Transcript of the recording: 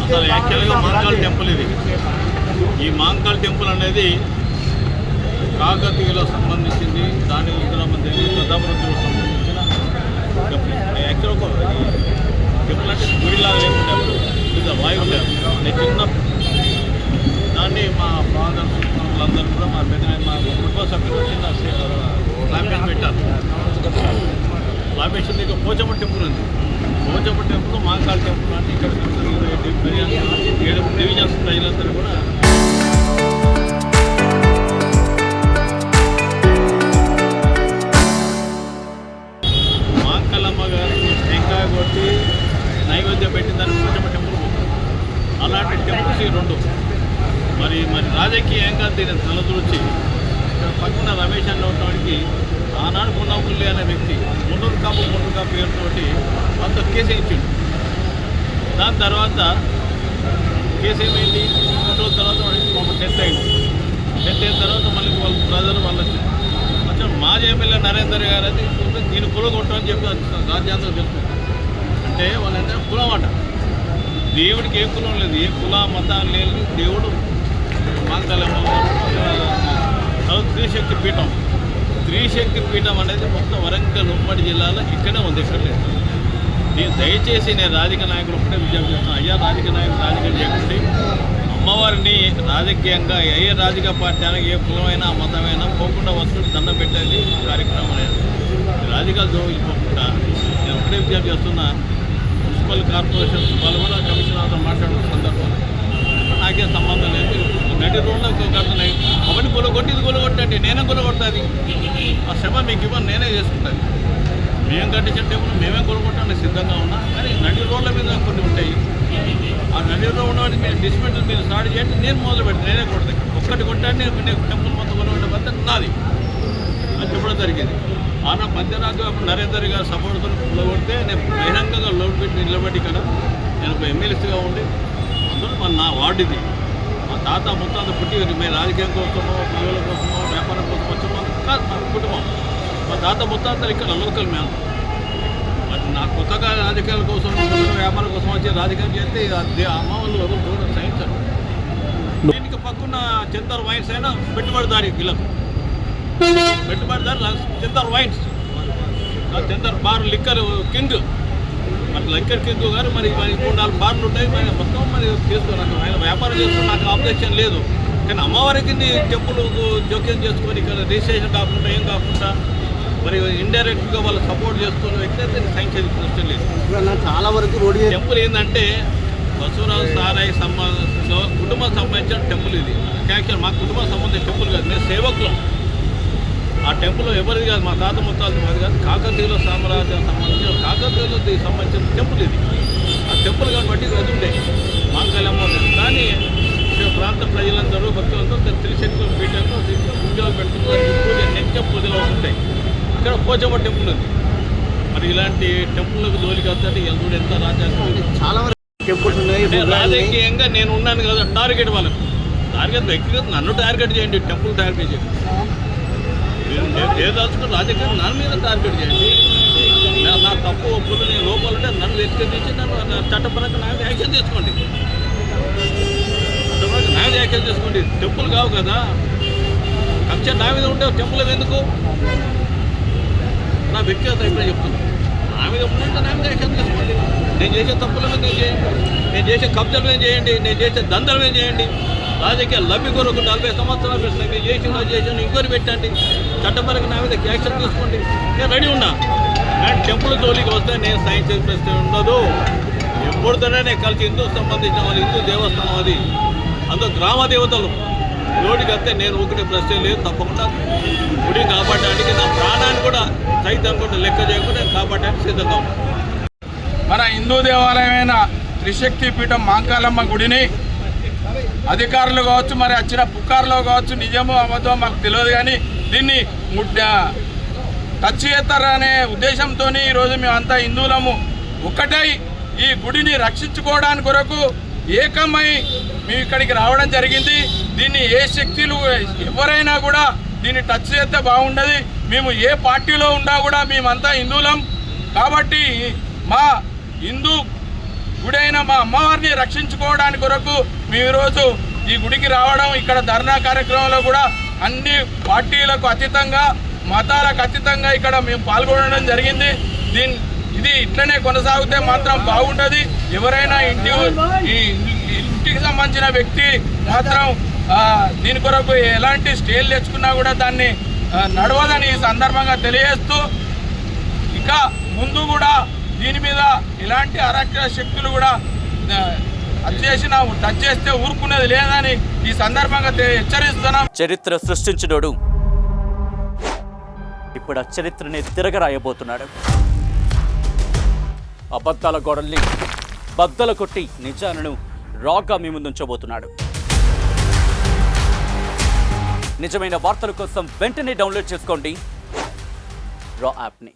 అసలు యాక్చువల్గా మాంకాల్ టెంపుల్ ఇది. ఈ మాంకాల్ టెంపుల్ అనేది కాకతీయులకు సంబంధించింది. దాని ఉత్తరామంది ప్రతాపరుద్రులకు సంబంధించిన యాక్చువల్ ఒక టెంపుల్ అంటే గుడిలాగా లేకుండా వాయువు నేను చిన్న దాన్ని మా ఫాదర్ వాళ్ళందరూ కూడా మా పెద్ద మా కుటుంబ సభ్యులు చిన్న ఫ్లామేషన్ పెట్టారు. ఫ్లామేషన్ దగ్గర పోచమ్మ టెంపుల్ ఉంది. పోచమ్మ టెంపుల్ మాంకాల్ టెంపుల్ అంటే ఇక్కడ 7 డివిజన్స్ ప్రజలందరూ కూడా మాంకాలమ్మ గారికి టెంకాయ కొట్టి నైవేద్యం పెట్టిన దాన్ని పోచమ్మ టెంపుల్ పోతుంది. అలాంటి టెంపుల్స్ ఈ 2 మరి రాజకీయంగా దీన్ని తలదూర్చి ఇక్కడ పక్కన రమేష్ అన్న ఉన్నవాడికి ఆనాడు పున్నముల్లి అనే వ్యక్తి మున్నూరు కాపు పేరుతోటి అంత కేసు ఇచ్చిండు. దాని తర్వాత కేసు ఏమైంది, 2 రోజుల తర్వాత వాడికి డెత్ అయింది. డెత్ అయిన తర్వాత మళ్ళీ వాళ్ళ ప్రజలు వాళ్ళకి అసలు మాజీ ఎమ్మెల్యే నరేందర్ గారు అది దీన్ని కులగొట్టమని చెప్పి రాజ్యాంగం తెలుస్తుంది. అంటే వాళ్ళంటే కులం అంట. దేవుడికి ఏ కులం లేదు, ఏ కుల మతం లేదు. దేవుడు మాంకాలమ్మ త్రిశక్తి పీఠం. త్రిశక్తి పీఠం అనేది మొత్తం వరంగల్ ఉమ్మడి జిల్లాలో ఇక్కడే ఉంది, ఎక్కడ లేదు. దయచేసి నేను రాజకీయ నాయకులు ఒకటే విజ్ఞప్తి చేస్తున్నాను. అయ్యా రాజకీయ నాయకులు రాజకీయం చేయకండి. అమ్మవారిని రాజకీయంగా ఏ రాజకీయ పార్టీ అయినా ఏ కులమైనా మతమైనా పోకుండా వస్తువులు దండం పెట్టేది కార్యక్రమం అనేది. రాజకీయాలు జోగిపోకుండా నేను ఒకటే విజ్ఞప్తి చేస్తున్నా. మున్సిపల్ కార్పొరేషన్ వాళ్ళు కూడా కమిషనర్తో మాట్లాడుతున్న సందర్భంలో నాకేం సంబంధం లేదు. నడి రోడ్లో కడుతున్నాయి అవన్నీ గొలగొట్టండి, నేనే గొలగొడుతుంది. ఆ శ్రమ మీకు ఇవ్వను, నేనే చేసుకుంటాను. మేము కట్టించిన టేబుల్ మేమే కొనుక్కుంటానికి సిద్ధంగా ఉన్నా. కానీ నడి రోడ్ల మీద కొన్ని ఉంటాయి. ఆ నడి రోడ్లో ఉన్నవాడిని మీరు డిస్మెంటల్ మీరు స్టార్ట్ చేయండి, నేను మొదలు పెట్టి నేనే కొడతాను. ఒక్కటి కొట్టాను నేను టెంపుల్ మొత్తం కొనుగొట్టే పద్ధతి నాది అని చెప్పడం జరిగింది. ఆనా మధ్యరాత్రి అప్పుడు నరేందర్ గారు సపోర్ట్తో కొలగొడితే నేను బహిరంగంగా లోన్ పెట్టి నిలబడి ఇక్కడ నేను ఒక ఎమ్మెల్యేగా ఉండి అందులో నా వార్డు ఇది. మా తాత ముత్తాత పుట్టి మేము రాజకీయం కోసమో పిల్లల కోసమో వ్యాపారం కోసం వచ్చామో కాదు. మా కుటుంబం మా తాత ముత్తాతలు ఇక్కడ లోకల్ మేము. మరి నా కొత్తగా రాజకీయాల కోసం వ్యాపారం కోసం వచ్చి రాజకీయం చేస్తే అమ్మ వాళ్ళు ఎవరు సహించారు. దీనికి పక్కన చింతర్ వైన్స్ అయినా పెట్టుబడిదారి వీళ్ళకు పెట్టుబడిదారు చింతర్ వైన్స్, చింతర్ బార్ లిక్కర్ కింగ్. మరి లిక్కర్ కింగ్ గారు మరి 3-4 బార్లు ఉంటాయి. మరి మొత్తం మరి చేసుకోవాలి. ఆయన వ్యాపారం చేసుకుని నాకు ఆబ్జెక్షన్ లేదు. కానీ అమ్మవారికి టెంపుల్ జోక్యం చేసుకొని ఇక్కడ రిజిస్ట్రేషన్ కాకుండా ఏం కాకుండా మరి ఇండైరెక్ట్గా వాళ్ళు సపోర్ట్ చేసుకున్న వ్యక్తి అయితే సంఖ్య దృష్టి లేదు. చాలా వరకు రోడ్ టెంపుల్ ఏంటంటే బసవరాజు సారాయి కుటుంబం సంబంధించిన టెంపుల్ ఇది. యాక్చువల్ మా కుటుంబం సంబంధించిన టెంపుల్ కాదు, మేము సేవకులం. ఆ టెంపుల్ ఎవరిది కాదు, మా తాత ముత్తాలది మాది కాదు. కాకతీయుల సామ్రాజ్యం సంబంధించిన కాకతీయులకి సంబంధించిన టెంపుల్ ఇది. ఆ టెంపుల్ కాబట్టి అది ఉండే మాంకాలమ్మ. కానీ ప్రాంత ప్రజలందరూ భక్తులందరూ త్రిశక్తుల పీఠంలో పూజలు పెట్టుకుని నిత్యం పూజలు అవుతుంటాయి. ఇక్కడ పోచమ్మ టెంపుల్ ఉంది. మరి ఇలాంటి టెంపుల్కి జోలికి వస్తే ఎల్లుడు ఎంత రాజ్యాంగం. చాలా వరకు టెంపుల్స్ ఉన్నాయి. రాజకీయంగా నేను ఉన్నాను కదా, టార్గెట్ వాళ్ళకు టార్గెట్ వ్యక్తిగత నన్ను టార్గెట్ చేయండి, టెంపుల్ టార్గెట్ చేయండి. ఏదాల్చుకుని రాజకీయం నన్ను మీద టార్గెట్ చేయండి. నా తప్పు ఒప్పులు నేను లోపల ఉంటే నన్ను వెతికి నన్ను చట్టపరంగా నాకు యాక్షన్ తీసుకోండి. చట్టపరంగా నాకు యాక్షన్ తీసుకోండి. టెంపుల్ కావు కదా, కక్ష నా మీద ఉంటే టెంపుల్ ఎందుకు? నా వ్యక్తిగత ఇప్పుడే చెప్తున్నాను. నా మీద ఉంటే నా మీద యాక్షన్ తీసుకోండి. నేను చేసే తప్పుల మీద నేను చేయండి, నేను చేసే కబ్జాల మీద చేయండి, నేను చేసే దందల మీద చేయండి. రాజకీయ లబ్ధి కొరకు 40 సంవత్సరాలు పెడుతుంది. చేసిన ఇంకోటి పెట్టండి. చట్టపరంగా నా మీద యాక్షన్ తీసుకోండి. నేను రెడీ ఉన్నా. కానీ టెంపుల్ జోలికి వస్తే నేను సైన్ చేసే ప్రశ్న ఉండదు. ఎప్పుడుతోనే కలిసి హిందూ సంబంధించిన వాళ్ళు హిందూ దేవస్థానం అది, అందులో గ్రామ దేవతలు రోడ్డుకి వస్తే నేను ఒకటి ప్రశ్న లేదు. తప్పకుండా గుడి కాపాడడానికి నా ప్రాణాన్ని కూడా సైతం కూడా లెక్క చేయకుండా కాపాడడానికి సిద్ధంగా ఉన్నాను. మన హిందూ దేవాలయమైన త్రిశక్తి పీఠం మాంకాలమ్మ గుడిని అధికారులు కావచ్చు, మరి వచ్చిన పుకార్లో కావచ్చు, నిజమో అబద్ధమో మాకు తెలియదు. కానీ దీన్ని టచ్ చేస్తారనే ఉద్దేశంతో ఈరోజు మేమంతా హిందువులము ఒక్కటై ఈ గుడిని రక్షించుకోవడానికి కొరకు ఏకమై మేము ఇక్కడికి రావడం జరిగింది. దీన్ని ఏ శక్తులు ఎవరైనా కూడా దీన్ని టచ్ చేస్తే బాగుండదు. మేము ఏ పార్టీలో ఉన్నా కూడా మేమంతా హిందువులం. కాబట్టి మా హిందూ గుడి అయిన మా అమ్మవారిని రక్షించుకోవడానికి కొరకు మేము ఈరోజు ఈ గుడికి రావడం, ఇక్కడ ధర్నా కార్యక్రమంలో కూడా అన్ని పార్టీలకు అతీతంగా, మతాలకు అతీతంగా ఇక్కడ మేము పాల్గొనడం జరిగింది. ఇది ఇట్లనే కొనసాగితే మాత్రం బాగుంటుంది. ఎవరైనా ఇంటికి సంబంధించిన వ్యక్తి మాత్రం దీని కొరకు ఎలాంటి స్టేలు తెచ్చుకున్నా కూడా దాన్ని నడవదని ఈ సందర్భంగా తెలియజేస్తూ, ఇక ముందు కూడా దీని మీద ఇలాంటి అరాచక శక్తులు కూడా టచ్ చేస్తే ఊరుకునేది లేదని ఈ సందర్భంగా హెచ్చరిస్తున్నాం. చరిత్ర సృష్టించినోడు ఇప్పుడు ఆ చరిత్రని తిరగరాయబోతున్నాడు. అబద్ధాల గోడల్ని బద్దలు కొట్టి నిజాలను రాగా మీ ముందుంచబోతున్నాడు. నిజమైన వార్తల కోసం వెంటనే డౌన్లోడ్ చేసుకోండి రా యాప్ని.